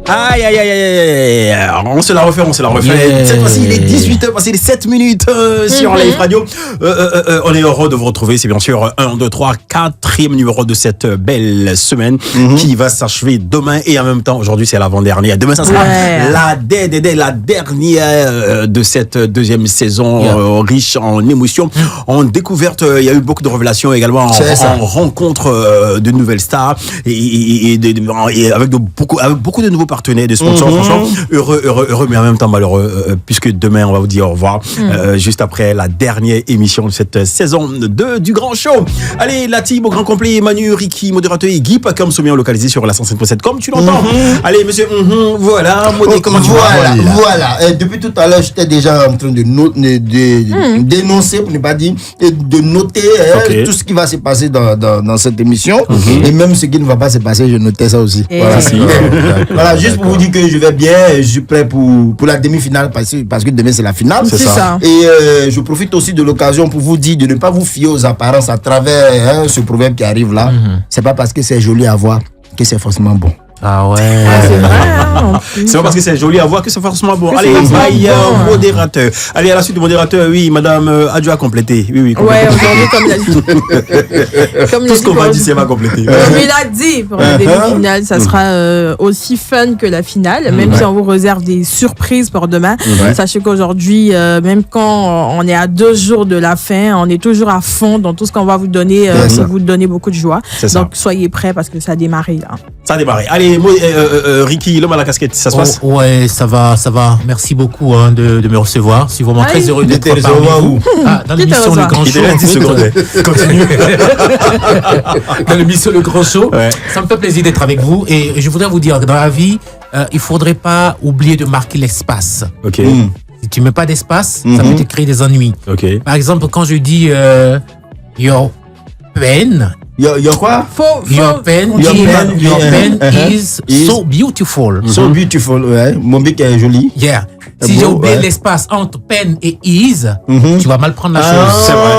Aïe, aïe, aïe, aïe, aïe. On se la refait. Yeah. Cette fois-ci, il est 18h, passé les 7 minutes sur Live Radio. On est heureux de vous retrouver. C'est bien sûr 1, 2, 3, 4e numéro de cette belle semaine qui va s'achever demain. Et en même temps, aujourd'hui, c'est l'avant-dernière. Demain, ça sera la dernière de cette deuxième saison riche en émotions, en découvertes. Il y a eu beaucoup de révélations également, en rencontres de nouvelles stars et avec beaucoup de nouveaux partenaires, de sponsors. Franchement, heureux, mais en même temps malheureux, puisque demain, on va vous dire au revoir, juste après la dernière émission de cette saison 2 du Grand Show. Allez, la team au grand complet, Manu, Ricky, modérateur et Guy, Pacom, Sommier, localisé sur la 105.7, comme tu l'entends. Allez, monsieur, voilà, modé, comment tu vas? Voilà. Depuis tout à l'heure, j'étais déjà en train de dénoncer, pour ne pas dire, et de noter tout ce qui va se passer dans cette émission. Et même ce qui ne va pas se passer, je notais ça aussi. Voilà, juste pour vous dire que je vais bien, je suis prêt pour la demi-finale, parce que demain c'est la finale. C'est ça. Et je profite aussi de l'occasion pour vous dire de ne pas vous fier aux apparences à travers ce proverbe qui arrive là. C'est pas parce que c'est joli à voir que c'est forcément bon. Ah ouais. C'est vrai. C'est pas parce que c'est joli à voir que c'est forcément bon. Allez, modérateur. Allez, à la suite du modérateur, oui, madame Adjo a complété. Oui. Ouais, aujourd'hui, comme il a dit. Tout ce qu'on va dire, c'est va compléter. Comme il a dit, pour la demi-finale, ça sera aussi fun que la finale, même si on vous réserve des surprises pour demain. Sachez qu'aujourd'hui, même quand on est à 2 jours de la fin, on est toujours à fond dans tout ce qu'on va vous donner pour vous donner beaucoup de joie. Donc, soyez prêts parce que ça a démarré là. Ça a démarré. Allez, Ricky, l'homme à la casquette, ça se passe? Ouais, ça va. Merci beaucoup de me recevoir. Je suis vraiment très heureux d'être parmi vous. Dans l'émission Le Grand Show. Continue. Dans l'émission Le Grand Show. Ça me fait plaisir d'être avec vous. Et je voudrais vous dire que dans la vie, il ne faudrait pas oublier de marquer l'espace. Ok. Si tu ne mets pas d'espace, ça peut te créer des ennuis. Ok. Par exemple, quand je dis your pen. Your quoi? Your pen is so beautiful. So beautiful, ouais. Mon bic est joli. Yeah. Si j'ai oublié l'espace entre pen et is, tu vas mal prendre la chose. C'est vrai.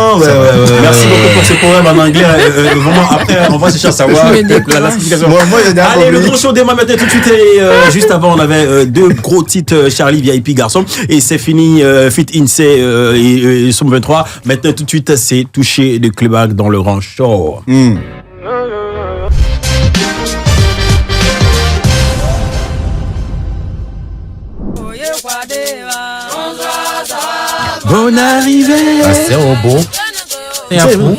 Merci beaucoup pour ce programme en anglais. Vraiment, après, on va chercher à savoir la signification. Allez, le Grand Show démarre maintenant tout de suite. Et juste avant, on avait 2 gros titres, Charlie VIP garçon. Et c'est fini, Fit Ince et Somme 23. Maintenant, tout de suite, c'est touché de Clubag dans le Grand Show. Bonne arrivée. C'est robot. C'est un fou.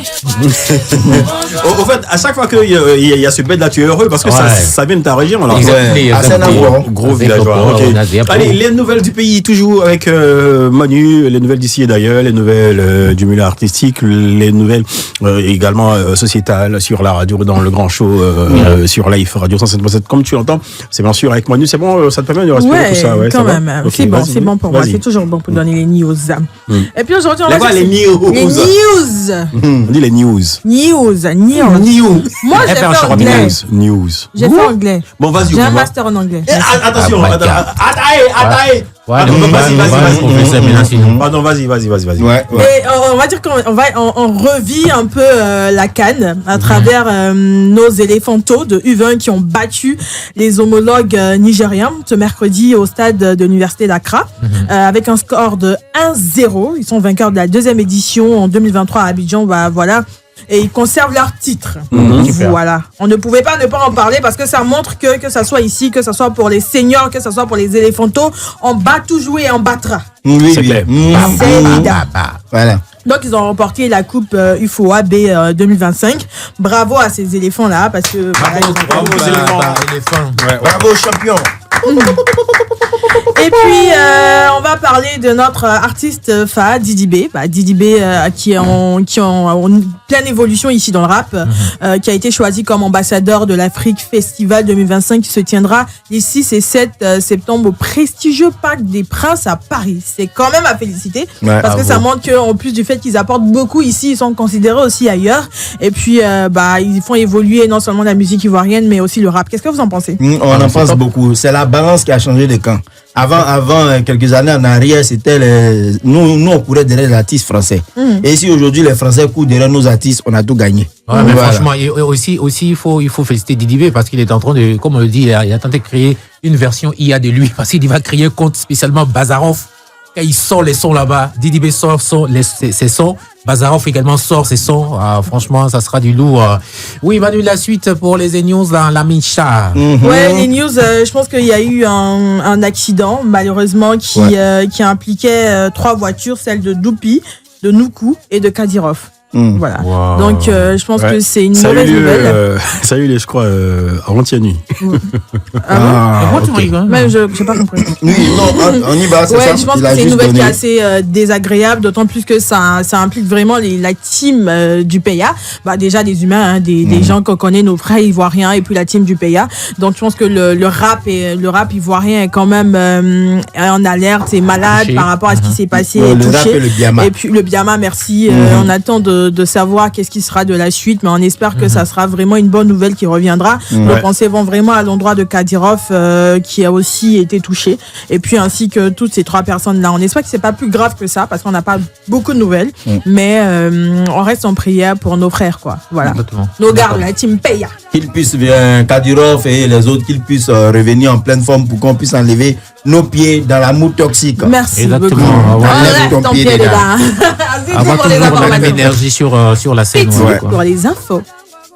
Au fait, à chaque fois qu'il y a ce bed là, tu es heureux parce que ça vient de ta région. Alors. Gros villageois. Allez, les nouvelles du pays, toujours avec Manu, les nouvelles d'ici et d'ailleurs, les nouvelles du milieu artistique, les nouvelles également sociétales sur la radio, dans le Grand Show, sur Live Radio 107.7. Comme tu l'entends, c'est bien sûr avec Manu, c'est bon, ça te permet de respirer tout ça. Ouais, quand même. Okay, c'est bon pour moi. C'est toujours bon pour donner les news. Et puis aujourd'hui, on va les news. On dit les news. News. Moi, j'ai fait anglais. News. J'ai fait anglais. Bon, vas-y. J'ai un master en anglais. Attention. Attends. Vas-y. Pardon, vas-y. Ouais. Et on va dire qu'on revit un peu la CAN à travers nos éléphantos de U20 qui ont battu les homologues nigériens ce mercredi au stade de l'université d'Accra avec un score de 1-0. Ils sont vainqueurs de la 2e édition en 2023 à Abidjan. Voilà. Et ils conservent leur titre. Voilà. On ne pouvait pas ne pas en parler parce que ça montre que ça soit ici, que ça soit pour les seniors, que ça soit pour les éléphantos, on bat toujours et on battra. Oui, c'est clair. C'est évident. Voilà. Donc, ils ont remporté la coupe UFOA B 2025. Bravo à ces éléphants-là parce que... Bravo aux éléphants. Bravo, champion. Et puis, on va parler de notre artiste phare, Didi B. Didi B qui est en pleine évolution ici dans le rap, qui a été choisi comme ambassadeur de l'Afrique Festival 2025 qui se tiendra les 6 et 7 septembre au prestigieux Parc des Princes à Paris. C'est quand même à féliciter parce que ça montre qu'en plus du fait qu'ils apportent beaucoup ici, ils sont considérés aussi ailleurs. Et puis, ils font évoluer non seulement la musique ivoirienne, mais aussi le rap. Qu'est-ce que vous en pensez? On en pense beaucoup. C'est la balance qui a changé de camp. Avant quelques années en arrière, c'était nous on courait derrière les artistes français. Et si aujourd'hui les Français courent derrière nos artistes, on a tout gagné. Ouais, mais franchement, et aussi il faut féliciter Didi B parce qu'il est en train de, comme on le dit, il a tenté de créer une version IA de lui parce qu'il va créer un compte spécialement Bazarov. Quand il sort les sons là-bas, Didi B sort ses sons. Bazarov également sort ses sons. Franchement, ça sera du lourd. Oui, Manu, la suite pour les news dans la Micha. Ouais, les news, je pense qu'il y a eu un accident, malheureusement, qui impliquait 3 voitures, celle de Doupi, de Nuku et de Kadyrov. Voilà. Wow. Donc, je pense que c'est une mauvaise nouvelle. Ça a eu lieu, je crois, avant-hier nuit. Okay. Même, je n'ai pas compris. Oui, non, on y va, c'est ça. Je pense que c'est une nouvelle qui est assez désagréable, d'autant plus que ça implique vraiment la team du PEA. Bah, déjà, des humains, des gens qu'on connaît, nos frères ivoiriens, et puis la team du PEA. Donc, je pense que le rap ivoirien est quand même en alerte et malade par rapport à ce qui s'est passé. Le rap et le Biama. Et puis, le Biama, merci. On attend de savoir qu'est-ce qui sera de la suite, mais on espère que ça sera vraiment une bonne nouvelle qui reviendra. Nos pensées vont vraiment à l'endroit de Kadyrov qui a aussi été touché, et puis ainsi que toutes ces 3 personnes-là. On espère que c'est pas plus grave que ça parce qu'on n'a pas beaucoup de nouvelles, mais on reste en prière pour nos frères, quoi. Voilà. Exactement. Nos gardes, la team Peya. Qu'ils puissent bien, Kadyrov et les autres, qu'ils puissent revenir en pleine forme pour qu'on puisse enlever nos pieds dans la moue toxique. Merci beaucoup. Enlève ton pied dedans. Avoir toujours la même énergie sur la scène. Pour les infos.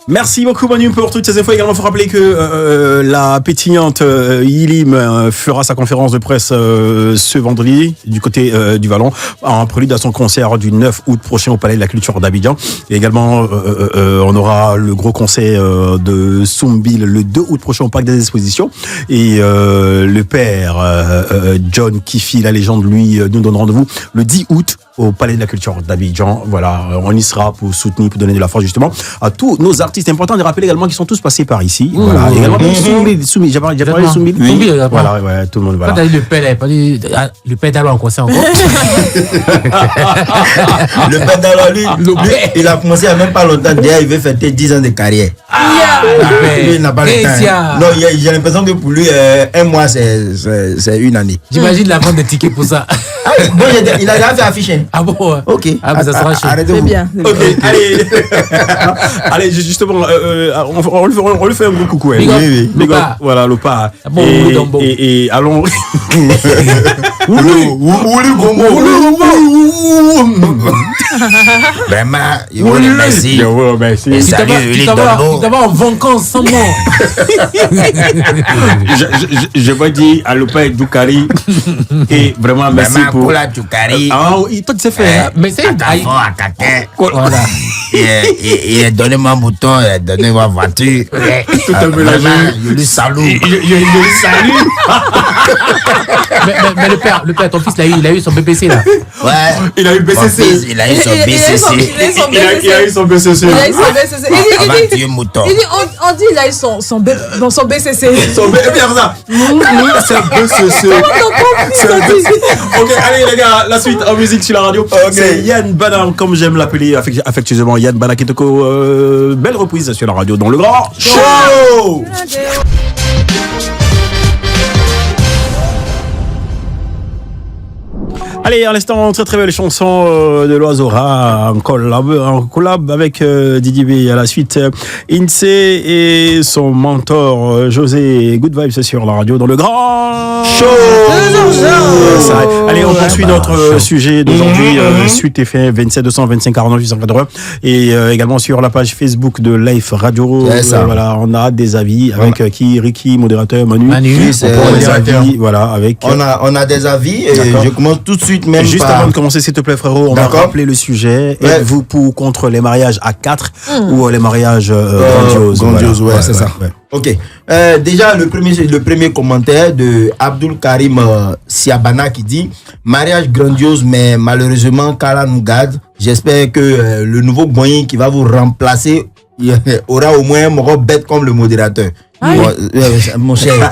Merci beaucoup Manu pour toutes ces infos. Également, il faut rappeler que la pétillante Yilim fera sa conférence de presse ce vendredi du côté du Vallon, en prélude à son concert du 9 août prochain au Palais de la Culture d'Abidjan. Et également, on aura le gros concert de Soumbil le 2 août prochain au Parc des Expositions. Et le père John Kifi, la légende, lui, nous donne rendez-vous le 10 août au Palais de la Culture d'Abidjan. Voilà, on y sera pour soutenir, pour donner de la force justement à tous nos artistes. C'est important de rappeler également qu'ils sont tous passés par ici. Voilà, également Soumbi, j'ai parlé de Soumbi. Oui, voilà, ouais, tout le monde. Voilà. Quand t'as dit le père d'Allo en concert encore. Le père d'Allo, lui, il a commencé il n'y a même pas longtemps. Déjà, il veut fêter 10 ans de carrière. Lui, il n'a pas le temps. Non, j'ai l'impression que pour lui, un mois, c'est une année. J'imagine la vente des tickets pour ça. Bon, il a déjà fait afficher. Ah bon? Ok. Ah, mais ça sera chaud. C'est bien. Ok, allez. Allez, justement, on lui fait un gros coucou. Big up. Voilà, Lopa. Et allons. Vraiment, il vous remercie. Et salut, tu vas en vacances sans moi. Je vais dire à Lopa et Doukari. Et vraiment, merci pour la Doukari. Toi, tu sais faire. Mais c'est voilà. Il a donné mon bouton, il a donné ma voiture. Tout à fait là. Je lui salue. Je lui salue. Mais le père, ton fils, il a eu son BPC là. Ouais. Il a eu BCC. Il a eu son BCC. Il a eu son BCC. On va tuer mouton. On dit il a eu son BCC. Son BCC. C'est un BCC. Ok, allez les gars, la suite en musique sur la radio. C'est Yann Bana, comme j'aime l'appeler affectueusement, Yann Bana Kitoko. Belle reprise sur la radio dans le grand show. Allez, à l'instant, très très belle chanson de l'Oiseau-Rat en collab avec Didi B. À la suite, Insee et son mentor José. Good vibes sur la radio dans le grand show. Allez, on poursuit notre sujet d'aujourd'hui. Suite FM 27 225 49 880 et également sur la page Facebook de Life Radio. Voilà, on a des avis avec Ricky, modérateur, Manu. C'est des avis, voilà, avec. On a des avis et je commence tout de suite. Même juste avant de commencer, s'il te plaît, frérot, on va rappeler le sujet. Ouais. Êtes-vous pour ou contre les mariages à 4 ou les mariages grandioses? Grandioses, voilà. C'est ça. Ouais. Ok. Déjà, le premier commentaire de Abdul Karim Siabana qui dit mariage grandiose, mais malheureusement, Kala nous garde. J'espère que le nouveau Boyin qui va vous remplacer aura au moins un robe bête comme le modérateur. Mon cher,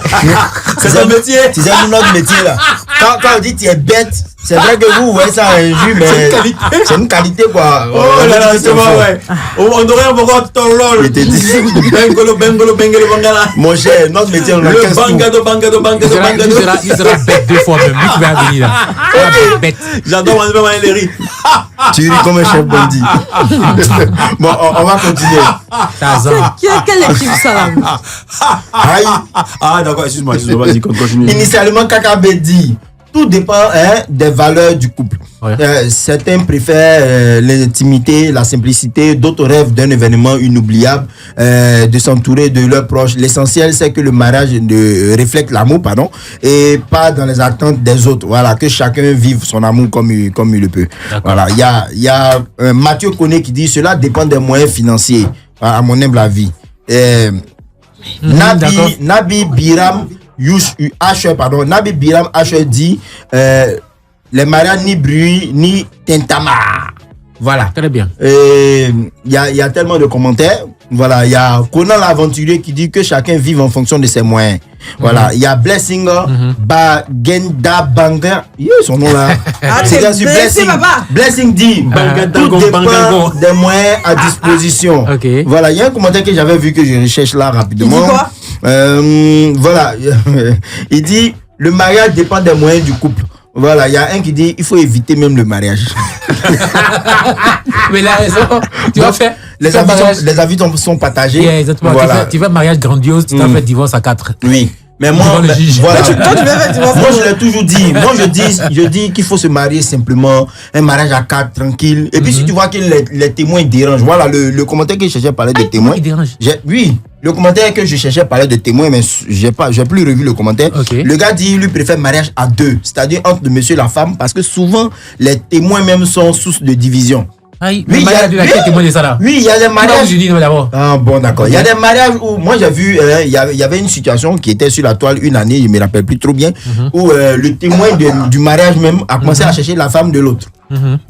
c'est un métier. C'est notre métier là. Quand on dit tu es bête, C'est vrai que vous voyez ça injure, mais c'est une qualité quoi. Oh là là, c'est vrai, ouais. On aurait encore ton rôle. Bengolo, bangala. Mon cher, notre métier, on a 15 tours. Il sera bête 2 fois même. Lui qui va venir là. Bête. J'adore les riz. Tu ris comme un chef bandit. Bon, on va continuer. Quelle équipe ça là? Aïe. Ah d'accord, excuse-moi, vas-y, continue. Initialement, Kakabe dit, tout dépend des valeurs du couple. Ouais. Certains préfèrent l'intimité, la simplicité, d'autres rêvent d'un événement inoubliable, de s'entourer de leurs proches. L'essentiel, c'est que le mariage reflète l'amour, et pas dans les attentes des autres. Voilà, que chacun vive son amour comme il le peut. Voilà, il y a Mathieu Koné qui dit, cela dépend des moyens financiers, à mon humble avis. Nabi Biram Nabi Biram H dit les mariages ni bruit ni tintama. Voilà. Très bien. Il y a tellement de commentaires. Voilà, il y a Conan l'aventurier qui dit que chacun vive en fonction de ses moyens. Voilà, il y a Blessing Bagenda Banga. Son nom là. C'est Blessing. Blessing dit tout dépend des moyens à disposition. Okay. Voilà, il y a un commentaire que j'avais vu que je recherche là rapidement. Il dit quoi? Voilà, il dit le mariage dépend des moyens du couple. Voilà, il y a un qui dit il faut éviter même le mariage. Mais la raison, tu vas faire. Les avis sont partagés. Yeah, exactement. Voilà. Tu fais un mariage grandiose, tu vas faire divorce à 4. Oui. Mais moi, voilà. Moi je l'ai toujours dit. Moi je dis qu'il faut se marier simplement, un mariage à 4 tranquille. Et puis si tu vois que les témoins dérangent, voilà le commentaire que je cherchais parlait de témoins. Oui, le commentaire que je cherchais parlait de témoins, mais j'ai plus revu le commentaire. Okay. Le gars dit lui préfère mariage à 2, c'est-à-dire entre le monsieur et la femme, parce que souvent les témoins même sont source de division. Oui, il y a des mariages. Ah bon, d'accord. Il y a des mariages où, moi j'ai vu, il y avait une situation qui était sur la toile une année, je me rappelle plus trop bien, où le témoin du mariage même a commencé à chercher la femme de l'autre.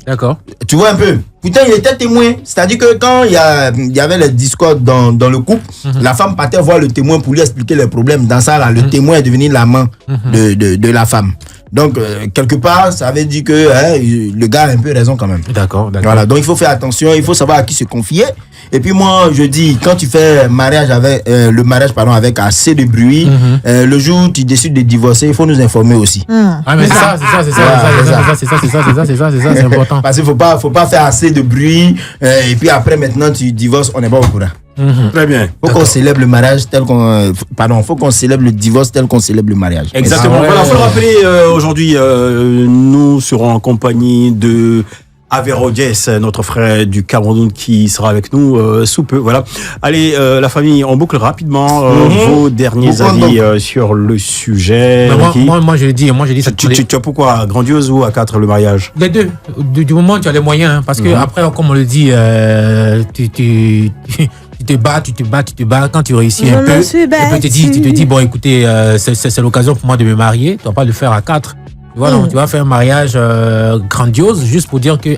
D'accord. Tu vois un peu. Pourtant, il était témoin. C'est-à-dire que quand il y avait les discordes dans le couple, la femme partait voir le témoin pour lui expliquer les problèmes. Dans ça, là, le témoin est devenu l'amant de la femme. Donc, quelque part, ça veut dire que le gars a un peu raison quand même. D'accord. Voilà, donc il faut faire attention, il faut savoir à qui se confier. Et puis moi, je dis, quand tu fais le mariage avec assez de bruit, le jour où tu décides de divorcer, il faut nous informer aussi. Ah mais c'est important. Parce qu'il faut pas faire assez de bruit et puis après maintenant tu divorces, on n'est pas au courant. Très bien. Faut qu'on célèbre le mariage faut qu'on célèbre le divorce tel qu'on célèbre le mariage. Exactement. Voilà, faut le rappeler, aujourd'hui, nous serons en compagnie de Avero Jess, notre frère du Cameroun, qui sera avec nous sous peu. Voilà. Allez, la famille, on boucle rapidement vos derniers avis sur le sujet. Moi, je dis ça. Tu as pourquoi grandiose ou à 4 le mariage? Les deux. Du moment où tu as les moyens, parce que après, comme on le dit, tu te bats, quand tu réussis un peu, tu te dis bon écoutez, c'est l'occasion pour moi de me marier, tu vas pas le faire à 4. Voilà, tu vas faire un mariage grandiose juste pour dire que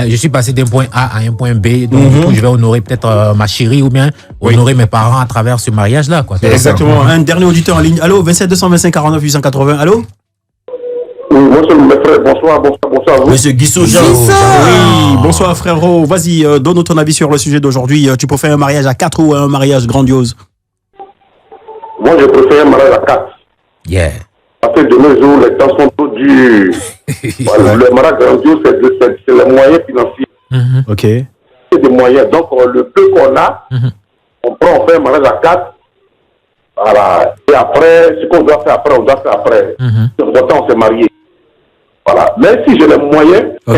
je suis passé d'un point A à un point B, donc du coup, je vais honorer peut-être ma chérie ou bien honorer mes parents à travers ce mariage-là. Quoi. Exactement. Un dernier auditeur en ligne. Allô, 27 225 49 880. Allô? Bonsoir, mes frères. Bonsoir. Monsieur Guissot Jean. Oui, bonsoir frérot. Vas-y, donne ton avis sur le sujet d'aujourd'hui. Tu préfères un mariage à 4 ou un mariage grandiose? Moi, je préfère un mariage à 4. Yeah. Parce que de nos jours, les temps sont trop durs. Voilà, le mariage grandiose, c'est les moyens financiers. Ok. C'est des moyens. Donc, le peu qu'on a, on fait un mariage à 4. Voilà. Et après, ce qu'on doit faire après, on doit faire après. C'est important, on s'est marié. Voilà. Mais si j'ai les moyens, ça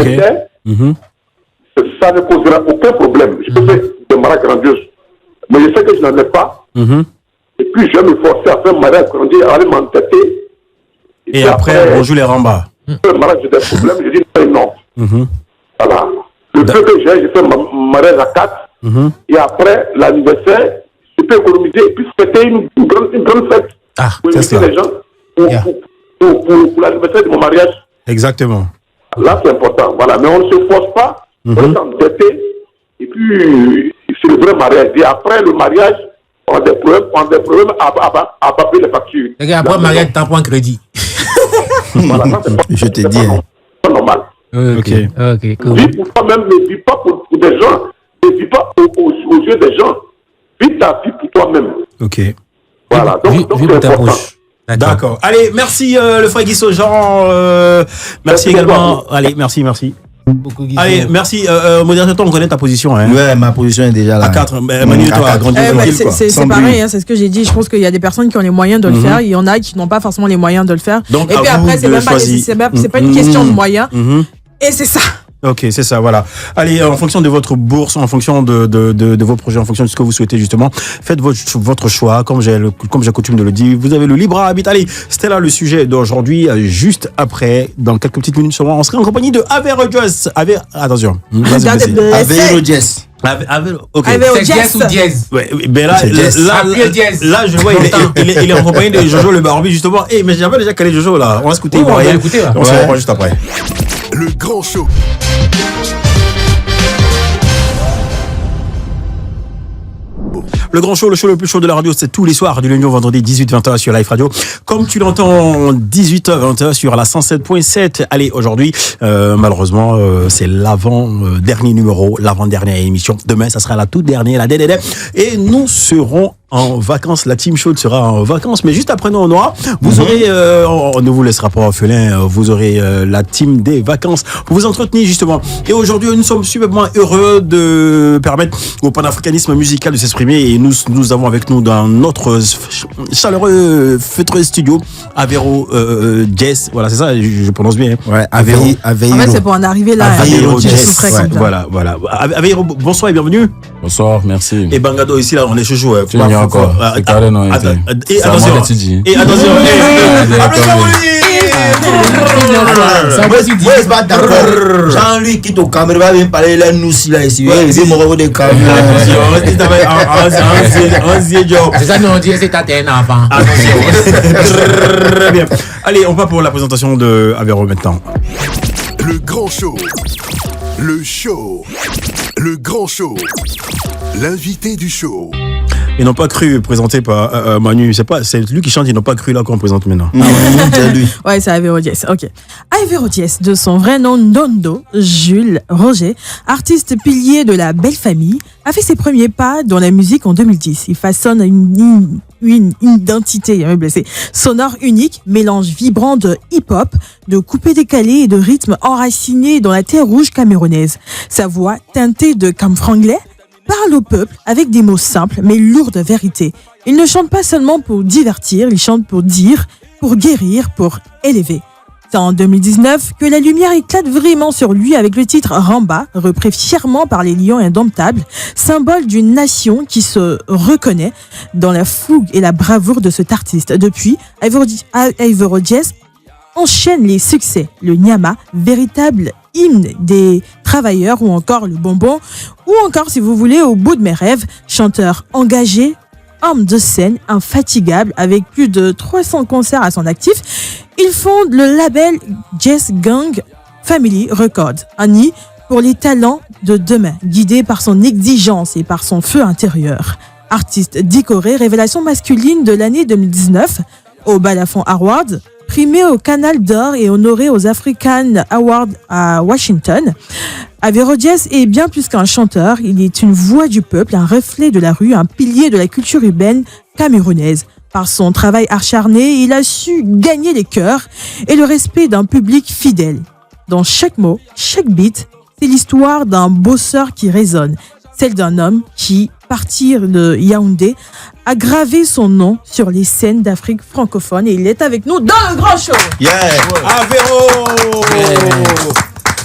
ne posera aucun problème. Je peux faire des mariages grandioses. Mais je sais que je n'en ai pas. Et puis, je vais me forcer à faire un mariage grandiose, à aller m'entêter. Et après, on joue les rambas. Le mariage, j'ai des problèmes, je dis non. Voilà. Le peu que j'ai fait un mariage à 4. Et après, l'anniversaire, je peux économiser et puis fêter une grande fête. Pour inviter les gens pour l'anniversaire de mon mariage. Exactement. Là, c'est important. Voilà. Mais on ne se force pas, on s'entêter. Et puis, c'est le vrai mariage. Et après le mariage, on a des problèmes à payer les factures. Après le mariage, tu prends un crédit. Voilà, je te dis. personne normale. Ok, cool. Vis pour toi-même, ne vis pas pour des gens, ne vis pas aux yeux des gens. Vis ta vie pour toi-même. Ok. Voilà, donc Vis pour ta bouche. D'accord. Allez, merci le frère Guy Jean. Merci également. Allez, merci. Allez, merci. Modérateur, on connaît ta position. Hein. Ouais, ma position est déjà là. À 4. Manu, toi, à grandi c'est pareil, hein, c'est ce que j'ai dit. Je pense qu'il y a des personnes qui ont les moyens de le faire. Il y en a qui n'ont pas forcément les moyens de le faire. Donc, et puis après, c'est pas une question de moyens. Et c'est ça. Ok, c'est ça, voilà. Allez, en fonction de votre bourse, en fonction de vos projets, en fonction de ce que vous souhaitez justement, faites votre choix, comme j'ai coutume de le dire. Vous avez le libre arbitre. Allez, c'était là le sujet d'aujourd'hui. Juste après, dans quelques petites minutes seulement, on sera en compagnie de Avero Jess. Attention. Avero Jess. Ok. C'est Jess ou Diez? Ouais, ben là, je vois, il est en compagnie de Jojo le Barbie justement. Mais j'avais déjà calé Jojo là. On va écouter. On va écouter là. On se reprend juste après. Le grand show. Le grand show, le show le plus chaud de la radio, c'est tous les soirs du lundi au vendredi 18-20h sur Live Radio. Comme tu l'entends, 18h-20h sur la 107.7. Allez, aujourd'hui, malheureusement, c'est l'avant-dernier numéro, l'avant-dernière émission. Demain, ça sera la toute dernière, la DDD. Et nous serons en vacances. La team chaude sera en vacances, mais juste après nous, on aura, vous aurez, on ne vous laissera pas orphelin, vous aurez la team des vacances pour vous entretenir justement. Et aujourd'hui, nous sommes superbement heureux de permettre au panafricanisme musical de s'exprimer et nous avons avec nous dans notre chaleureux feutré studio Avero Jess. Voilà, c'est ça, je prononce bien. Hein. Ouais, Avero. En fait, c'est pour en arriver là. Avero Jess. Ouais, voilà. Avero, bonsoir et bienvenue. Bonsoir, merci. Et Bangado ici là, on est chouchou. Encore. Et attention. Et attention. Jean-Louis quitte au Cameroun, va bien parler là, nous si là ici. C'est mon de Cameroun. C'est ça, nous on dit c'est un enfant. Très bien. Allez, on part pour la présentation de Avero maintenant. Le grand show. Le show. Le grand show. L'invité du show. Ils n'ont pas cru présenter par Manu. C'est lui qui chante. Ils n'ont pas cru là qu'on présente maintenant. C'est lui. Ouais, c'est Avero Jess. Ok. Avero Jess, de son vrai nom Ndondo Jules Roger, artiste pilier de la belle famille, a fait ses premiers pas dans la musique en 2010. Il façonne une identité sonore unique, mélange vibrant de hip-hop, de coupé-décalé et de rythme enraciné dans la terre rouge camerounaise. Sa voix, teintée de camfranglais, parle au peuple avec des mots simples mais lourds de vérité. Il ne chante pas seulement pour divertir, il chante pour dire, pour guérir, pour élever. C'est en 2019 que la lumière éclate vraiment sur lui avec le titre Ramba, repris fièrement par les Lions indomptables, symbole d'une nation qui se reconnaît dans la fougue et la bravoure de cet artiste. Depuis, Avero Jess enchaîne les succès, le Nyama, véritable hymne des travailleurs, ou encore le bonbon, ou encore, si vous voulez, au bout de mes rêves, chanteur engagé, homme de scène, infatigable, avec plus de 300 concerts à son actif. Il fonde le label Jess Gang Family Records, un nid pour les talents de demain, guidé par son exigence et par son feu intérieur. Artiste décoré, révélation masculine de l'année 2019 au Balafon Awards, primé au Canal d'Or et honoré aux African Awards à Washington. Avero Jess est bien plus qu'un chanteur, il est une voix du peuple, un reflet de la rue, un pilier de la culture urbaine camerounaise. Par son travail acharné, il a su gagner les cœurs et le respect d'un public fidèle. Dans chaque mot, chaque beat, c'est l'histoire d'un bosseur qui résonne, celle d'un homme qui, partir de Yaoundé, a gravé son nom sur les scènes d'Afrique francophone et il est avec nous dans le grand show. Yeah, Avero.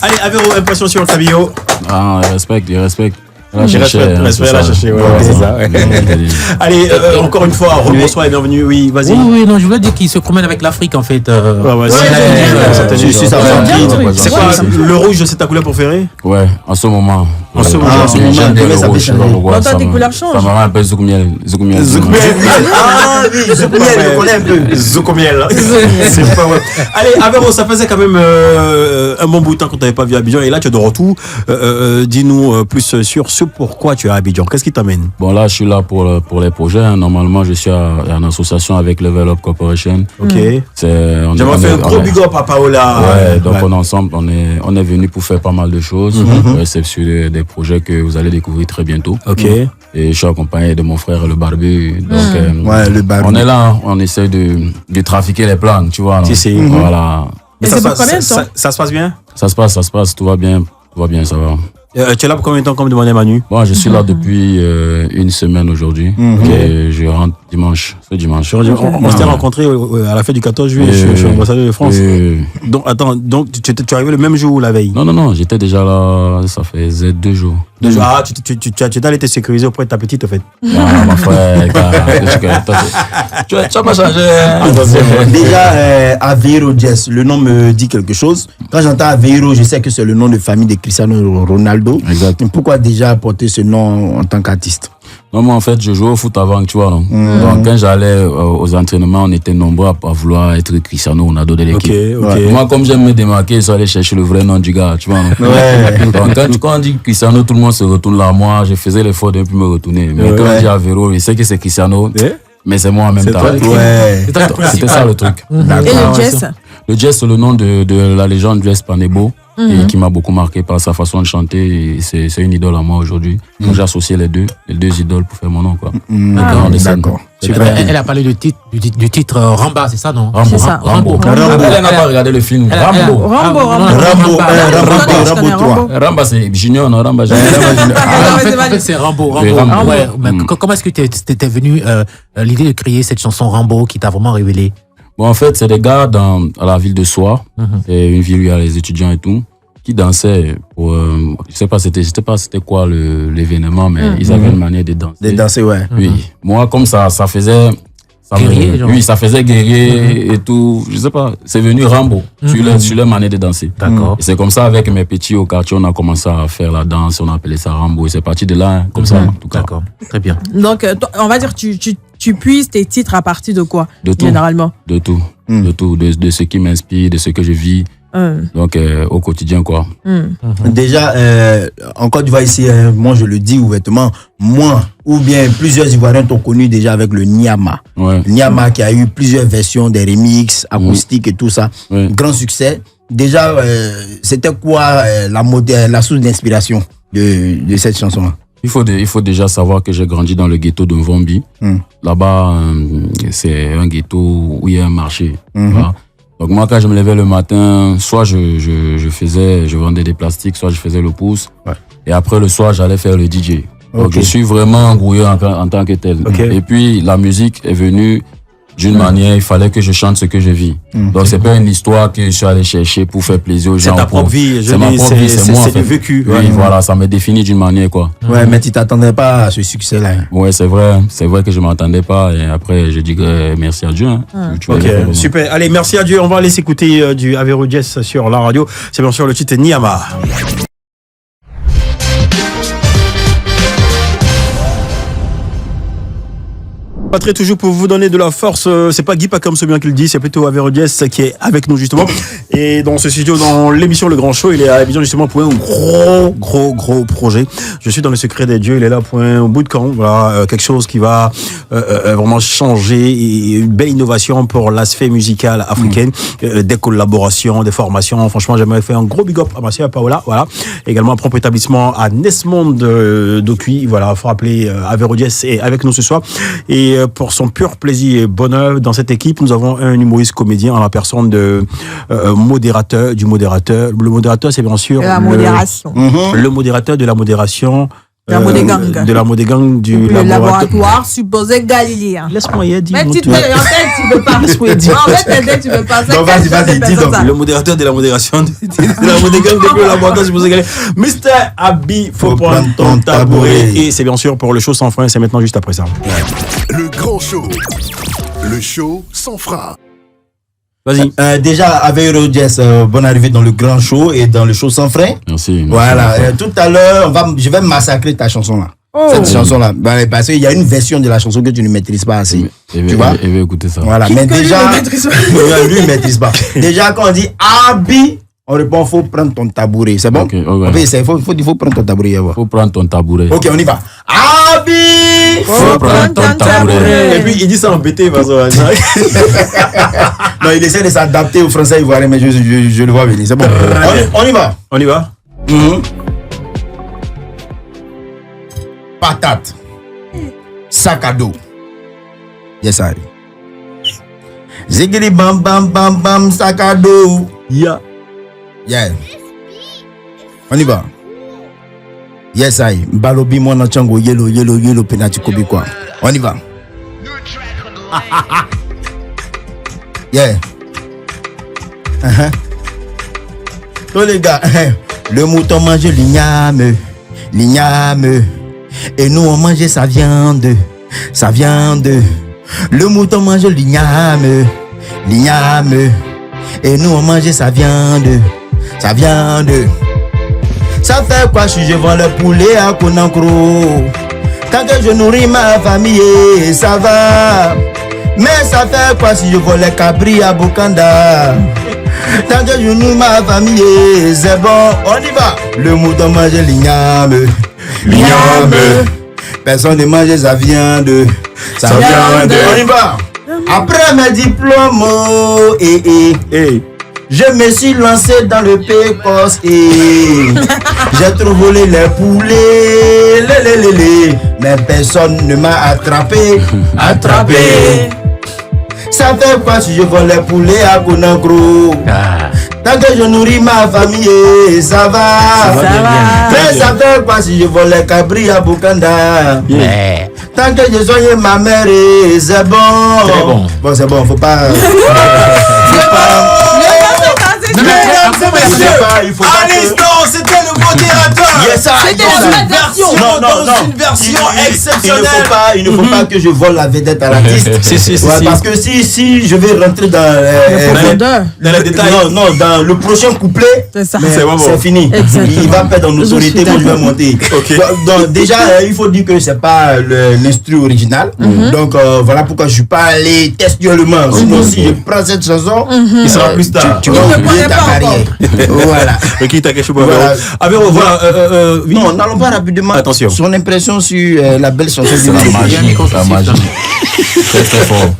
Allez, Avero, impression sur le Fabio. Ah, il respecte. Respect, c'est ça. Ouais. Allez, encore une fois, bonsoir et bienvenue. Oui, vas-y. Oui, non, je voulais dire qu'il se promène avec l'Afrique en fait. C'est quoi le rouge, c'est ta couleur préférée? Ouais, en ce moment. En ce moment, j'aime bien le rouge, je sais pas pourquoi. Toi, tes couleurs changent. Ça me rend un peu Zoukomiel. Ah oui, je connais un peu. Zocomiel. C'est pas vrai. Allez, Avero, ça faisait quand même un bon bout de temps qu'on t'avait pas vu à Abidjan et là tu es de retour. Dis-nous plus sur ce pourquoi tu es à Abidjan. Qu'est-ce qui t'amène? Bon, là, je suis là pour les projets. Normalement, je suis en association avec Level Up Corporation. Ok. J'aimerais faire un gros big up à Paola. Ouais, donc on est ensemble, on est venu pour faire pas mal de choses. C'est sur des projets que vous allez découvrir très bientôt. Ok. Et je suis accompagné de mon frère, le barbu. Donc, Ouais, le barbu. on est là, on essaie de trafiquer les plans, tu vois. Si. Voilà. Et c'est pour combien de temps? Ça se passe bien? Ça se passe, tout va bien, ça va. Tu es là pour combien de temps, comme demandait Manu? Bon, je suis là depuis une semaine aujourd'hui. Et je rentre ce dimanche. On s'était rencontrés à la fête du 14 juillet. Je suis ambassadeur de France. Donc, attends, tu es arrivé le même jour ou la veille? Non, j'étais déjà là, ça faisait 2 jours. Ah, tu es allé te sécuriser auprès de ta petite, en fait. Ah, mon frère, tu n'as pas changé. Déjà, Aveiro Jazz, le nom me dit quelque chose. Quand j'entends Aveiro, je sais que c'est le nom de famille de Cristiano Ronaldo. Exact. Pourquoi déjà porter ce nom en tant qu'artiste? Non, moi, en fait, je jouais au foot avant, tu vois. Donc, quand j'allais aux entraînements, on était nombreux à vouloir être Cristiano Ronaldo de l'équipe. Ok. Moi, comme j'aime me démarquer, je suis allé chercher le vrai nom du gars, tu vois. Donc, quand on dit Cristiano, tout le monde se retourne là. Moi, je faisais l'effort de ne plus me retourner. Mais quand on dit Aveiro, je sais que c'est Cristiano, mais c'est moi en même temps. C'était ça le truc. Et le jazz? Le jazz, c'est le nom de la légende du Espanebo. Et qui m'a beaucoup marqué par sa façon de chanter. C'est une idole à moi aujourd'hui. Donc j'ai associé les deux idoles pour faire mon nom, quoi. D'accord. Elle a parlé du titre Ramba, c'est ça, non? C'est ça. Rambo. Elle n'a pas regardé le film. Rambo. Rambo 3. Ramba, c'est Junior, non? Ramba, Junior. En fait, c'est Rambo. Ouais. Comment est-ce que t'es venu l'idée de créer cette chanson Rambo qui t'a vraiment révélé? Bon, en fait, c'est des gars à la ville de Soie. C'est une ville où il y a les étudiants et tout, qui dansaient pour, je sais pas c'était quoi l'événement, mais ils avaient une manière de danser. De danser, ouais. Oui. Moi, comme ça faisait, Guerrier, genre. oui, ça faisait guerrier et tout. Je sais pas, c'est venu Rambo sur leur manière de danser. D'accord. Et c'est comme ça, avec mes petits au quartier, on a commencé à faire la danse, on a appelé ça Rambo. Et c'est parti de là, hein, comme ça, en tout cas. D'accord, très bien. Donc, on va dire, tu puises tes titres à partir de quoi? De tout. Généralement. De tout. De tout. De ce qui m'inspire, de ce que je vis. Donc, au quotidien, quoi. Déjà, en Côte d'Ivoire ici, moi je le dis ouvertement, moi ou bien plusieurs Ivoiriens t'ont connu déjà avec le Niama. Ouais. Niama qui a eu plusieurs versions, des remixes, acoustiques et tout ça. Grand succès. Déjà, c'était quoi la source d'inspiration de cette chanson-là? Il faut déjà savoir que j'ai grandi dans le ghetto de Mvombi. Là-bas, c'est un ghetto où il y a un marché. Voilà. Donc moi, quand je me levais le matin, soit je vendais des plastiques, soit je faisais le pouce. Ouais. Et après le soir, j'allais faire le DJ. Donc je suis vraiment embrouillé en tant que tel. Et puis la musique est venue d'une manière, il fallait que je chante ce que je vis. Donc c'est pas une histoire que je suis allé chercher pour faire plaisir aux gens. C'est ta propre vie, c'est ma propre vie, c'est moi. C'est du vécu. Oui, voilà, ça me définit d'une manière, quoi. Ouais, mais tu t'attendais pas à ce succès-là. Ouais, c'est vrai que je m'attendais pas. Et après, je dis merci à Dieu. Hein. Super. Allez, merci à Dieu. On va aller s'écouter du Aveiro Jazz sur la radio. C'est bien sûr le titre Niama. Patrick, toujours pour vous donner de la force, c'est pas Guy Pacom, c'est bien qu'il dit, c'est plutôt Aveiro Jazz qui est avec nous justement. Et dans ce studio, dans l'émission Le Grand Show, il est à Abidjan justement pour un gros projet. Je suis dans le secret des dieux, il est là pour un bout de camp, voilà, quelque chose qui va vraiment changer, et une belle innovation pour l'aspect musical africain, des collaborations, des formations. Franchement, j'aimerais faire un gros big up à ma sœur Paola, voilà. Également un propre établissement à Nesmond d'Ocui, voilà, faut rappeler Aveiro Jazz est avec nous ce soir. Et pour son pur plaisir et bonheur, dans cette équipe, nous avons un humoriste comédien en la personne de modérateur. Le modérateur, c'est bien sûr la modération. Le modérateur de la modération. De la modégang du laboratoire supposé galiléen. Laisse-moi y dire. Mais tu peux pas. Laisse-moi dire. En fait, tu peux pas. Non, vas-y, dis donc. Le modérateur de la modération de la modégang du laboratoire supposé galiléen. Mr. Abi, faut prendre ton tabouret. Et c'est bien sûr pour le show sans frein, c'est maintenant juste après ça. Le Grand Show. Le show sans frein. Vas-y. Déjà, avec Rogers, bonne arrivée dans le grand show et dans le show sans frein. Merci. Voilà. Tout à l'heure, je vais massacrer ta chanson là. Cette chanson-là. Parce qu'il y a une version de la chanson que tu ne maîtrises pas assez. Tu vois? Je vais écouter ça. Voilà. Mais déjà, lui, il ne maîtrise pas. Déjà, quand on dit Abi, on répond, faut prendre ton tabouret. C'est bon? Okay. Il faut prendre ton tabouret. Faut prendre ton tabouret. Ok, on y va. Abi, faut prendre ton tabouret. Et puis, il dit ça en BT, parce que... Non, il essaie de s'adapter au français ivoirien, mais je le vois venir. C'est bon. On y va. On y va. Patate. Sac à dos. Yes, I. Zigiri bam bam bam bam, sac à dos. Yeah. On y va. Yes, I. Balobi mwana chango yellow penalty kobi quoi. On y va. Yeah. Tous les gars, le mouton mange l'igname. Et nous on mange sa viande. Le mouton mange l'igname. Et nous on mange sa viande. Ça fait quoi si je vends le poulet à Konankro? Tant que je nourris ma famille, ça va. Mais ça fait quoi si je vends les cabris à Bokanda? Tant que je nourris ma famille, c'est bon, on y va. Le mouton mange l'igname. Personne ne mange sa viande. On y va. Après mes diplômes, je me suis lancé dans le pécos et j'ai trop volé les poulets, mais personne ne m'a attrapé. Ça fait quoi si je vole les poulets à Konagro? Tant que je nourris ma famille, ça va. Mais ça fait quoi si je vole les cabris à Bokanda? Tant que je soigne ma mère, c'est bon. Très bon. Bon, c'est bon, faut pas. À l'instant, c'était le modérateur. C'était la vraie version. Une version exceptionnelle. Il ne faut pas que je vole la vedette à l'artiste. Parce que si je vais rentrer dans les détails. Non, dans le prochain couplet, c'est fini. Il va perdre en autorité quand je vais monter. Donc déjà, il faut dire que c'est pas l'instru original. Donc voilà pourquoi je suis pas allé textuellement. Sinon, si je prends cette chanson, il sera plus tard. Tu vas oublier ta carrière. Voilà. Non, n'allons pas rapidement. Attention. Son impression sur la belle chanson de La magie. Très fort.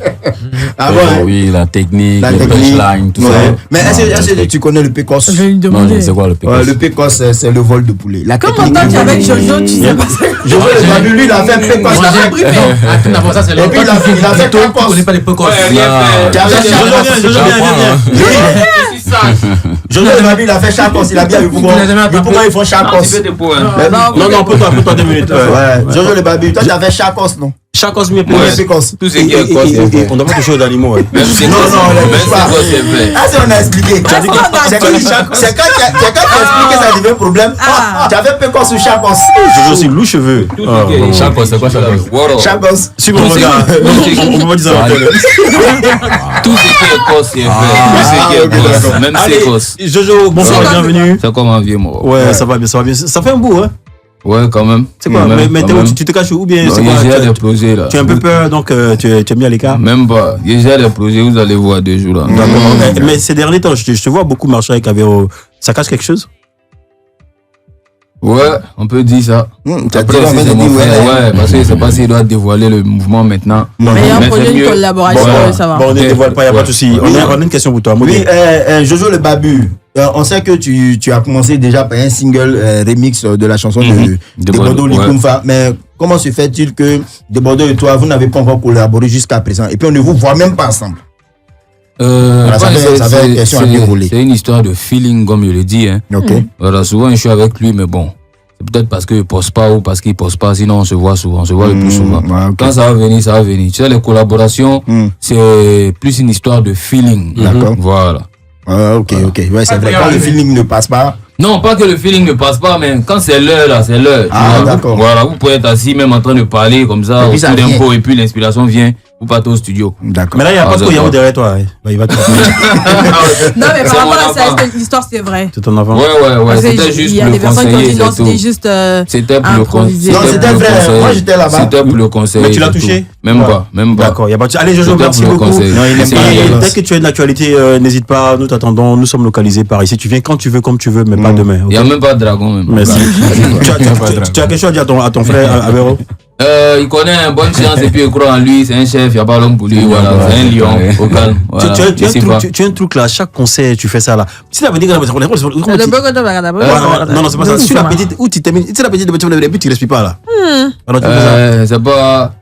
Oui, la technique, le punchline, tout ça. Mais est-ce que tu connais le pécos? Je vais lui demander. C'est quoi le pécos? Le pécos, c'est le vol de poulet. Comment tant qu'avec Jojo, tu sais pas ça? Jojo, lui, il a fait pécos. Et puis il a fait pécos. On n'est pas les pécos. Jojo, il a fait chacos. Il a bien vu pourquoi ils font chacos. Non, peux-toi 2 minutes. Jojo le babu, toi tu as fait chacos, non? Chacos mieux pécos. Tout ce qui est cos, on demande quelque chose d'animaux. Non, c'est on a expliqué. C'est quand tu as expliqué ça devient problème. Tu avais pécos ou chacos? Jojo, c'est loup cheveux. Chacos, c'est quoi chacos? Chacos. Si vous regardez, on peut pas dire ça. Tout ce qui est cos, c'est vrai. Tout ce qui est cos, même c'est cos. Jojo, bonsoir, bienvenue. C'est comme un vieux mot. Ouais, ça va bien. Ça fait un bout, hein? Ouais, quand même. C'est quoi? Mais tu te caches où bien? C'est quoi? J'ai des projets là. Tu as un peu peur, donc tu es mis à l'écart? Même pas. J'ai des projets, vous allez voir 2 jours là. Mais ces derniers temps, je te vois beaucoup marcher avec Avero. Ça cache quelque chose? Ouais, on peut dire ça. Après, c'est mon frère. Ouais, parce que je sais pas s'il doit dévoiler le mouvement maintenant. Mais il y a un projet de collaboration, ça va. Bon, on ne dévoile pas, il n'y a pas de souci. On a une question pour toi. Oui, Jojo le babu. On sait que tu as commencé déjà par un single remix de la chanson de Bordeaux Likumfa. Mais comment se fait-il que de Bordeaux et toi, vous n'avez pas encore collaboré jusqu'à présent? Et puis on ne vous voit même pas ensemble. C'est une histoire de feeling, comme je le dis. Hein. Voilà, souvent je suis avec lui, mais bon, c'est peut-être parce qu'il ne poste pas ou parce qu'il ne poste pas, sinon on se voit souvent, on se voit le plus souvent. Quand ça va venir, ça va venir. Tu sais, les collaborations, c'est plus une histoire de feeling. D'accord. Voilà. Ok. Ouais, c'est vrai. Quand le feeling ne passe pas. Non, pas que le feeling ne passe pas, mais quand c'est l'heure, là, c'est l'heure. D'accord. Voilà, vous pouvez être assis, même en train de parler comme ça, au-dessus d'un pot, et puis l'inspiration vient. vous partez au studio. D'accord. Mais là, il n'y a pas trop Yao derrière toi. Il va te Non, mais par rapport à ça, l'histoire, c'est vrai. Tout en avant. Ouais. C'était juste il y a des personnes qui ont dit non, c'était juste. C'était pour le conseil. Non, c'était vrai. Moi, j'étais là-bas. C'était pour le conseil. Mais tu l'as touché? Même pas. D'accord. Allez, Jojo, merci beaucoup. Dès que tu as une actualité, n'hésite pas. Nous t'attendons. Nous sommes localisés par ici. Tu viens quand tu veux, comme tu veux, mais pas demain. Il n'y a même pas de dragon. Merci. Tu as quelque chose à dire à ton frère, Abero? Il connaît une bonne science et puis il croit en lui, c'est un chef, il n'y a pas l'homme pour lui, voilà, c'est un lion, au calme. Tu as un truc là, chaque concert, tu fais ça là. Si la petite. Non, c'est pas ça. Si la petite, où tu termines, si la petite, tu respires pas là. C'est pas.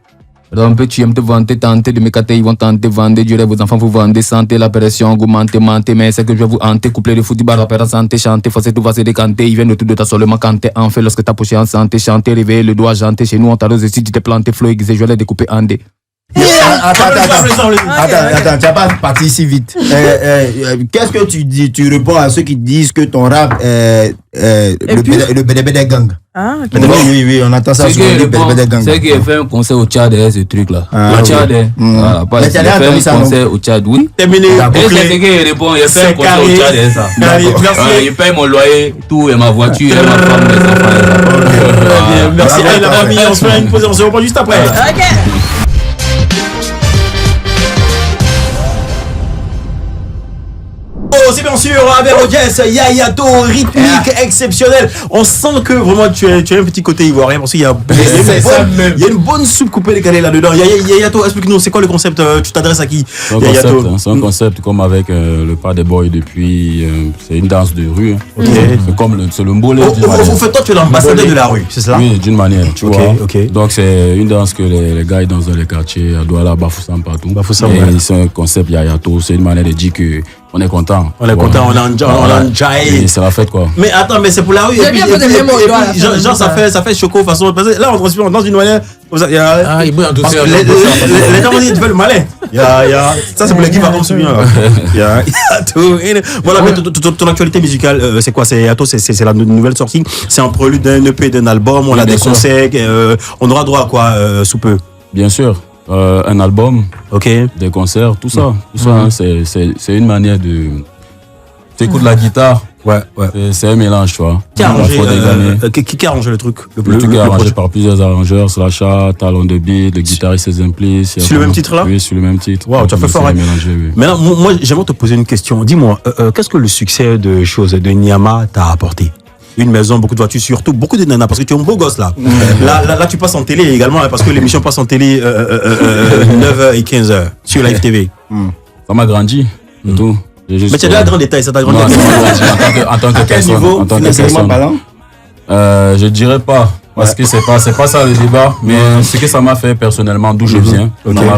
Un peu, tu aimes te vanter, tenter de me cater, ils vont tenter, vendre, du rêve, vos enfants vous vendez, santé, la pression, augmenter, mentir, mais c'est que je vais vous hanter, coupler le football, rapper en santé, chanter, forcer tout va se décanter, ils viennent autour de ta seulement canter, en fait, lorsque t'as poché en santé, chanter, réveiller le doigt, chanter, chez nous, on t'arrose, si tu t'es planté, flow aiguisé, je vais les découper en dés. Attends, tu n'as pas parti si vite. Qu'est-ce que tu dis? Tu réponds à ceux qui disent que ton rap est le BDBD gang. Ah, ok. Oui, on entend ça sur le BDBD gang. C'est qu'il a fait un concert au Tchad, ce truc-là. Au Tchad, voilà. Mais tu as fait un concert au Tchad, oui. Terminé. Et c'est ce qu'il répond, il a fait un concert au Tchad, ça. Il paye mon loyer, tout, et ma voiture, et ma femme, mes enfants. Merci, la famille. On se fait une pause, on se reprend juste après. Ok. C'est bien sûr avec Jess, Yayato, rythmique, exceptionnel. On sent que vraiment tu as un petit côté ivoirien parce qu'il y a une bonne soupe coupée décalée là-dedans. Yayato, explique-nous, c'est quoi le concept? Tu t'adresses à qui? C'est un concept comme avec le pas des boys depuis. C'est une danse de rue. C'est comme le mbolé. Au fait, toi tu es l'ambassadeur de la rue, c'est ça? Oui, d'une manière, tu vois. Donc c'est une danse que les gars dansent dans les quartiers, à Douala, Bafoussam, partout. Et c'est un concept Yayato, c'est une manière de dire que on est content. On enjoy. C'est la fête quoi. Mais attends, mais c'est pour la rue. Genre ça fait choco façon. Parce que là on transpire dans une manière. Ah, il bouge en douceur. Les gens vont dire tu fais le malin. Ça c'est pour l'équipe avant celui là. Voilà, mais ton actualité musicale, c'est quoi? C'est la nouvelle sortie. C'est un prélude d'un EP, d'un album. On a des concerts. On aura droit à quoi sous peu? Bien sûr. Un album, des concerts, tout ça, hein, c'est une manière de. Tu écoutes la guitare, c'est un mélange, tu vois. Qui a arrangé le truc? Le truc est arrangé par plusieurs arrangeurs, Slasha, Talon de Beat, le guitariste et Implice. Sur le même titre là? Oui, sur le même titre. Wow, tu as fait fort. Maintenant, moi, j'aimerais te poser une question. Dis-moi, qu'est-ce que le succès de choses de Nyama t'a apporté? Une maison, beaucoup de voitures, surtout beaucoup de nanas, parce que tu es un beau gosse là. Là, tu passes en télé également, parce que l'émission passe en télé 9h et 15h sur Live TV. Ça m'a grandi, et tout. Mais tu as déjà un grand détail, ça t'a grandi. En tant que personne. Niveau, financièrement parlant, je dirais pas, parce que c'est pas ça le débat, mais ce que ça m'a fait personnellement, d'où je viens,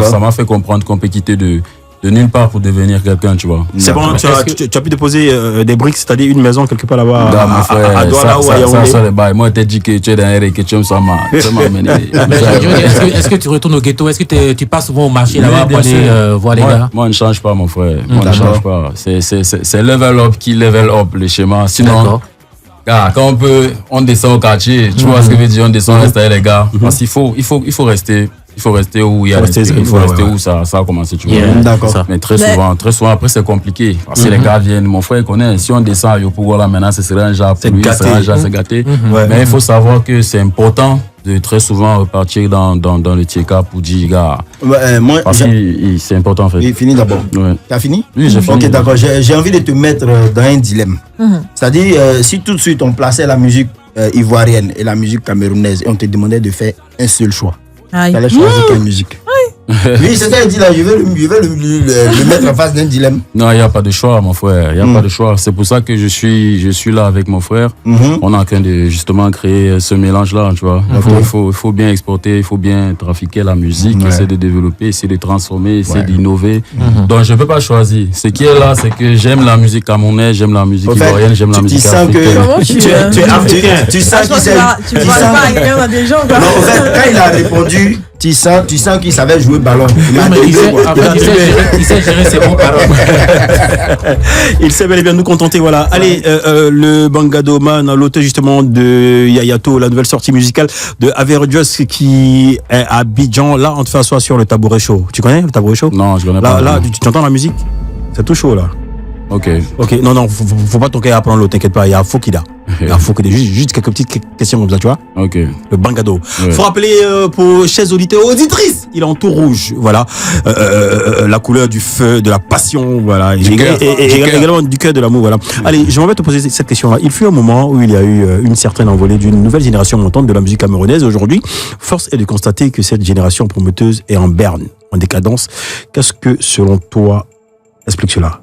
ça m'a fait comprendre qu'on peut quitter de nulle part pour devenir quelqu'un, tu vois. C'est bon, tu as pu déposer des briques, c'est-à-dire une maison quelque part là-bas à Douala ou à Yaoundé. Ça, les bails. Moi, t'es dit que tu es dans un que tu aimes ça m'a amené. Est-ce que tu retournes au ghetto? Est-ce que tu passes souvent au marché là-bas pour aller voir les gars? Moi, ne change pas, mon frère. Moi, ne change pas. C'est level up qui level up le schéma. Sinon, quand on descend au quartier, tu vois ce que je veux dire, on descend, on reste avec les gars. Parce qu'il faut rester. Il faut rester où il y a il faut rester où ça a commencé, tu vois. D'accord. Mais très souvent, après c'est compliqué. Parce que les gars viennent, mon frère connaît, si on descend à Yopougo là maintenant, ce serait un genre pour lui, c'est gâté. Mais il faut savoir que c'est important de très souvent repartir dans le TK pour dire, gars, c'est important en fait. Il finit d'abord. T'as fini? Oui, j'ai fini. Ok, d'accord. J'ai envie de te mettre dans un dilemme. C'est-à-dire, si tout de suite on plaçait la musique ivoirienne et la musique camerounaise et on te demandait de faire un seul choix, tu allais choisir quelle musique? Oui, c'est ça qu'il dit là, je vais le mettre en face d'un dilemme. Non, il n'y a pas de choix, mon frère. Il n'y a pas de choix. C'est pour ça que je suis là avec mon frère. On est en train de justement créer ce mélange-là, tu vois. Il faut bien exporter, il faut bien trafiquer la musique, essayer de développer, essayer de transformer, essayer d'innover. Donc, je ne peux pas choisir. Ce qui est là, c'est que j'aime la musique camerounaise, j'aime la musique ivoirienne, j'aime la musique africaine. Tu es africain. Tu sens qu'il s'est... Tu parles pas à quelqu'un dans des gens, quoi. Non, en fait, quand il a répondu, tu sens qu'il savait jouer ballon. Il sait gérer ses bons paroles. Il sait bel et bien nous contenter, voilà. Allez, le Bangado Man, l'auteur justement de Yayato, la nouvelle sortie musicale de Average qui est à Abidjan. Là, on te fait asseoir sur le tabouret chaud. Tu connais le tabouret chaud? Non, je connais pas. Là, tu entends la musique? C'est tout chaud là. Ok. Non, faut pas toquer à prendre l'eau, t'inquiète pas, il y a Fokida. Juste quelques petites questions comme ça, tu vois. Ok. Le Bangado. Faut rappeler pour chers auditeurs, auditrices, il est en tout rouge, voilà. La couleur du feu, de la passion, voilà. Et également du cœur, de l'amour, voilà. Allez, je m'en vais te poser cette question-là. Il fut un moment où il y a eu une certaine envolée d'une nouvelle génération montante de la musique camerounaise. Aujourd'hui, force est de constater que cette génération prometteuse est en berne, en décadence. Qu'est-ce que, selon toi, explique cela?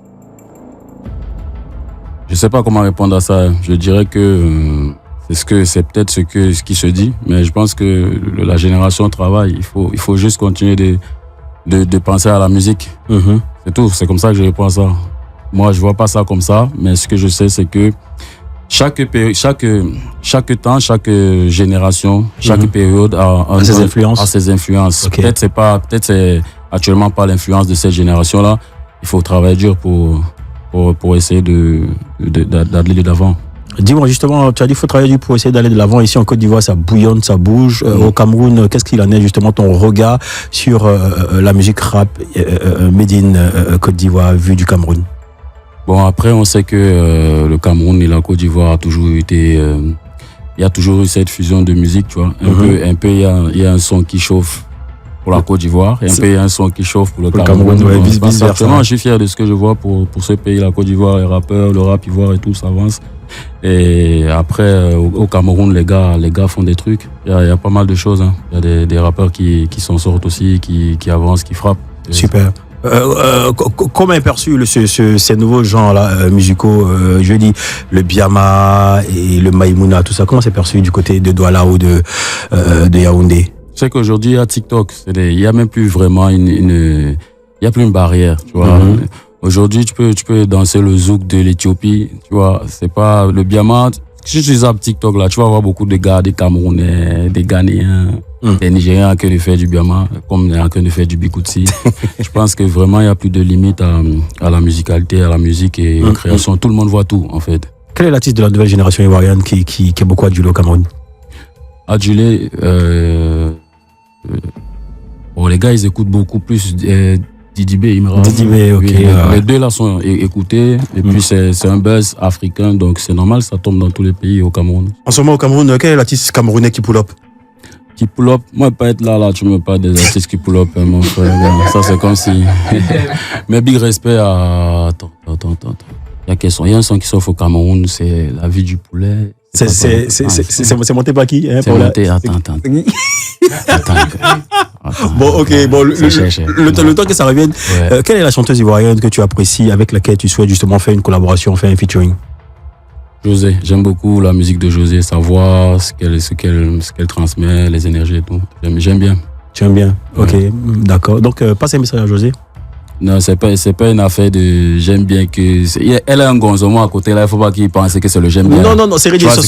Je sais pas comment répondre à ça. Je dirais que c'est peut-être ce qui se dit, mais je pense que la génération travaille. Il faut juste continuer de penser à la musique. C'est tout. C'est comme ça que je réponds à ça. Moi, je vois pas ça comme ça, mais ce que je sais, c'est que chaque temps, chaque génération, chaque période a ses influences. Okay. Peut-être c'est actuellement pas l'influence de cette génération-là. Il faut travailler dur pour essayer d'aller de l'avant. Dis-moi justement, tu as dit qu'il faut travailler pour essayer d'aller de l'avant. Ici en Côte d'Ivoire, ça bouillonne, ça bouge. Au Cameroun, qu'est-ce qu'il en est justement ton regard sur la musique rap made in Côte d'Ivoire vue du Cameroun? Bon, après, on sait que le Cameroun et la Côte d'Ivoire a toujours été... il y a toujours eu cette fusion de musique, tu vois. Un peu, il y a un son qui chauffe pour la Côte d'Ivoire et un peu il y a un son qui chauffe pour le Cameroun. Je suis fier de ce que je vois pour ce pays, la Côte d'Ivoire, les rappeurs, le rap ivoire et tout, ça avance. Et après, au Cameroun, les gars font des trucs. Il y a pas mal de choses. Hein. Il y a des rappeurs qui s'en sortent aussi, qui avancent, qui frappent. Super. Comment est perçu ces nouveaux genres-là musicaux, je dis le Biama et le Maïmouna, tout ça, comment c'est perçu du côté de Douala ou de Yaoundé? C'est qu'aujourd'hui, à TikTok, il y a même plus vraiment il y a plus une barrière, tu vois. Aujourd'hui, tu peux danser le zouk de l'Éthiopie, tu vois. C'est pas le Biama. Si tu zappes TikTok là, tu vas voir beaucoup de gars, des Camerounais, des Ghanéens, des Nigériens en train de faire du Biama, comme en train de faire du Bikutsi. Je pense que vraiment, il y a plus de limite à la musicalité, à la musique et la création. Tout le monde voit tout, en fait. Quel est l'artiste de la nouvelle génération ivoirienne qui a beaucoup adulé au Cameroun? Adulé, les gars, ils écoutent beaucoup plus Didi B, ok. Les deux là sont écoutés, et puis c'est un buzz africain, donc c'est normal, ça tombe dans tous les pays au Cameroun. En ce moment au Cameroun, quel est l'artiste camerounais qui pull up? Qui pull up? Moi, pas être là, tu me parles des artistes qui pull up, mon frère. Ça, c'est comme si. Mais big respect à. Attends. Il y a un son qui s'offre au Cameroun, c'est La vie du poulet. C'est monté par qui? C'est monté, attends. Bon, ok, bon, le temps que ça revienne, quelle est la chanteuse ivoirienne que tu apprécies, avec laquelle tu souhaites justement faire une collaboration, faire un featuring? José, j'aime beaucoup la musique de José, sa voix, ce qu'elle transmet, les énergies et tout. J'aime bien. Tu aimes bien? Ok, d'accord. Donc, passe un message à José. Non, c'est pas une affaire de j'aime bien que. Elle a un gonzement à côté là, il faut pas qu'il pense que c'est le j'aime bien. Non, c'est ridicule.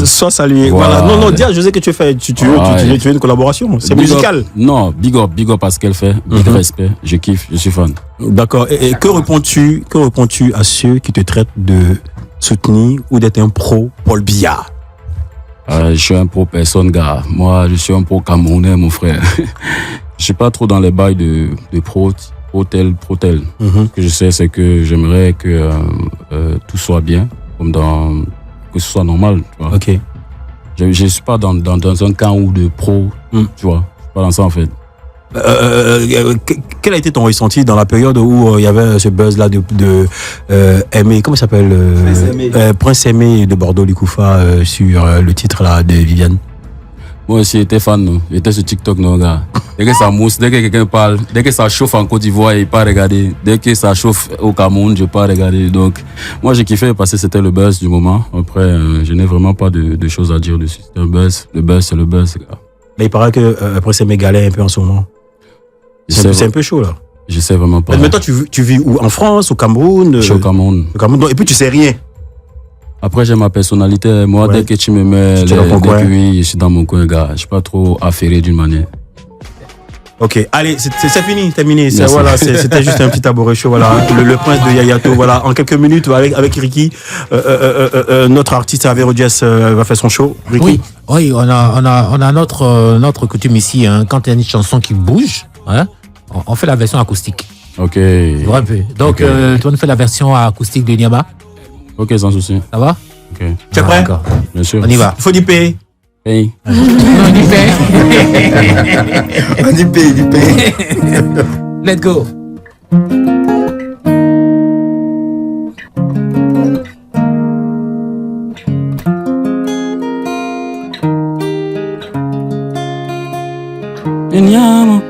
Soit salué. Voilà. Non, dis à José que tu veux une collaboration. C'est musical. Non, big up à ce qu'elle fait. Big respect. Je kiffe, je suis fan. D'accord. Et que réponds-tu à ceux qui te traitent de soutenir ou d'être un pro Paul Biya? Je suis un pro personne, gars. Moi, je suis un pro camerounais, mon frère. Je suis pas trop dans les bails de pro tel. Ce que je sais, c'est que j'aimerais que tout soit bien, que ce soit normal, tu vois. Ok. Je suis pas dans un camp ou de pro, tu vois. Je suis pas dans ça, en fait. Quel a été ton ressenti dans la période où il y avait ce buzz là de Aimé, comment il s'appelle, Prince Aimé de Bordeaux Likoufa sur le titre là de Viviane? Moi aussi, j'étais fan, non. J'étais sur TikTok, non, gars. Dès que ça mousse, dès que quelqu'un parle, dès que ça chauffe en Côte d'Ivoire, il pas regarder. Dès que ça chauffe au Cameroun, je pas regarder. Donc, moi, j'ai kiffé parce que c'était le buzz du moment. Après, je n'ai vraiment pas de choses à dire dessus. C'est un buzz. Le buzz, c'est le buzz, gars. Mais il paraît que Prince Aimé galère un peu en ce moment. C'est un peu chaud, là. Je sais vraiment pas. Mais toi, tu vis où? En France, au Cameroun? Je suis au Cameroun. Et puis, tu sais rien. Après, j'ai ma personnalité. Moi, dès que tu me mets, je suis dans mon coin, gars. Je suis pas trop affairé d'une manière. Ok, allez, c'est fini, terminé. Voilà, c'était juste un petit tabouret chaud. Voilà, le prince de Yayato. Voilà, en quelques minutes avec Ricky, notre artiste Avero Jazz va faire son show. Ricky. Oui, on a notre coutume ici. Hein, quand il y a une chanson qui bouge, hein, on fait la version acoustique. Ok. Un peu. Donc, tu vas nous faire la version acoustique de Niaba. Ok, sans souci. Ça va? Ok. Tu es prêt? D'accord. Bien sûr. On y va. Il faut du payer. Hey. On y fait. On y paye. Let's go. Enyama.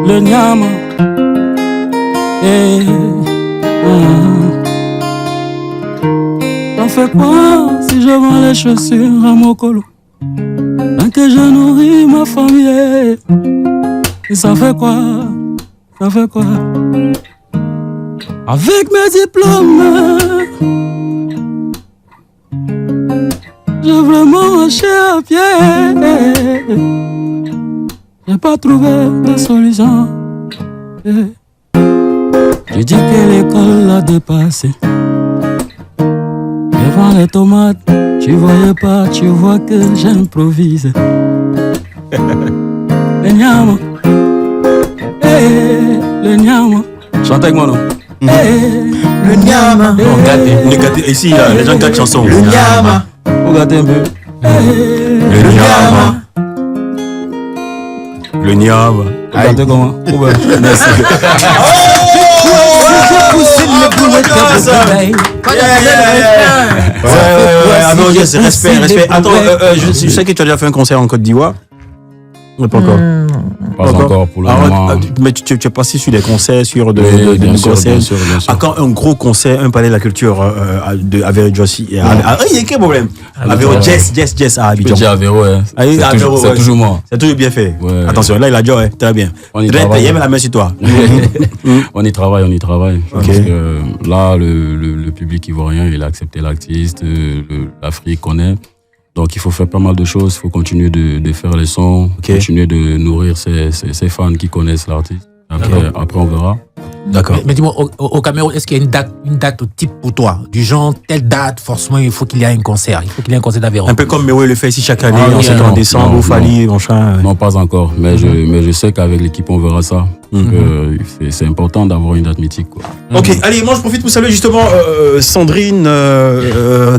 Le nyama. T'en fais quoi si je vends les chaussures à mon colo? Tant que je nourris ma famille. Et ça fait quoi? Ça fait quoi? Avec mes diplômes, je veux marcher à pied. J'ai pas trouvé de solution. Je dis que l'école l'a dépassé. Devant les tomates, tu voyais pas, tu vois que j'improvise. Le nyama, le nyama. Chante avec moi, non? Le nyama. On est gâtés. Ici, là, les gens gâtent chanson. Le nyama. On gâte un peu. Le nyama. Le nyama. Regardez comment. Merci. Ouais, c'est respect. Attends, je sais que tu as déjà fait un concert en Côte d'Ivoire. Pas encore. Pas encore pour le moment. Mais tu es passé sur des concerts, sur des concerts. Bien sûr. À quand un gros concert, un palais de la culture de Avero Jazz. Il y a quel problème? Avero Jazz à Abidjan. J'ai Avero, c'est toujours moi. C'est toujours bien fait. Ouais. Attention, là il a dit, ouais, très bien. On y travaille. Il y a la main sur toi. On y travaille. Okay. Parce que là, le public ivoirien, il a accepté l'artiste, l'Afrique connaît. Donc il faut faire pas mal de choses, il faut continuer de faire les sons, continuer de nourrir ses fans qui connaissent l'artiste. Après on verra. D'accord. Mais dis-moi, au Cameroun, est-ce qu'il y a une date type pour toi? Du genre, telle date, forcément, il faut qu'il y ait un concert. Il faut qu'il y ait un concert d'Aveyron. Un peu comme Mewe le fait ici chaque année, en décembre, ou Fali, machin. Non, pas encore. Mais je sais qu'avec l'équipe, on verra ça. C'est important d'avoir une date mythique, quoi. Ok, allez, moi je profite pour saluer justement Sandrine,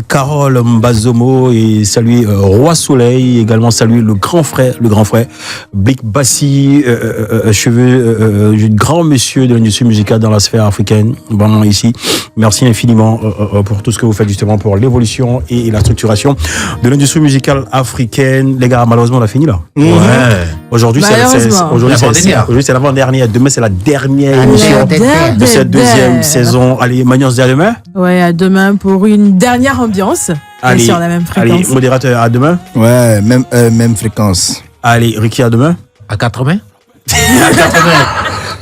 Carole Mbazomo et saluer Roi Soleil, également saluer le grand frère Blick Bassi, grand monsieur de l'industrie musicale dans la sphère africaine, vraiment ici. Merci infiniment pour tout ce que vous faites justement pour l'évolution et la structuration de l'industrie musicale africaine. Les gars, malheureusement on a fini là. Ouais. Aujourd'hui c'est l'avant-dernière. Demain, c'est la dernière émission de cette deuxième saison. Allez, Manu, on se dit à demain. Ouais, à demain pour une dernière ambiance. Allez, sur la même fréquence. Allez, modérateur, à demain. Ouais, même fréquence. Allez, Ricky, à demain. À 80. À 80.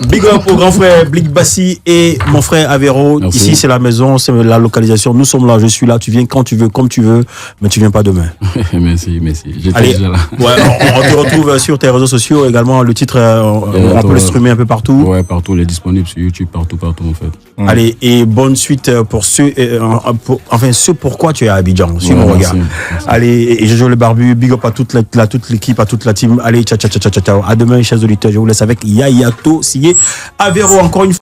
Big up au grand frère Blick Bassi et mon frère Avero. Merci. Ici, c'est la maison, c'est la localisation. Nous sommes là, je suis là. Tu viens quand tu veux, comme tu veux, mais tu viens pas demain. Merci. J'étais Allez, déjà là. Ouais, on te retrouve sur tes réseaux sociaux également. Le titre, on peut le streamer un peu partout. Ouais, partout. Il est disponible sur YouTube, partout en fait. Allez, et bonne suite pour ceux, pourquoi tu es à Abidjan, sur mon regard. Merci. Allez, et Jojo le Barbu, big up à toute l'équipe, à toute la team. Allez, ciao. À demain, chers auditeurs. Je vous laisse avec Yayato Sigé Avero encore une fois.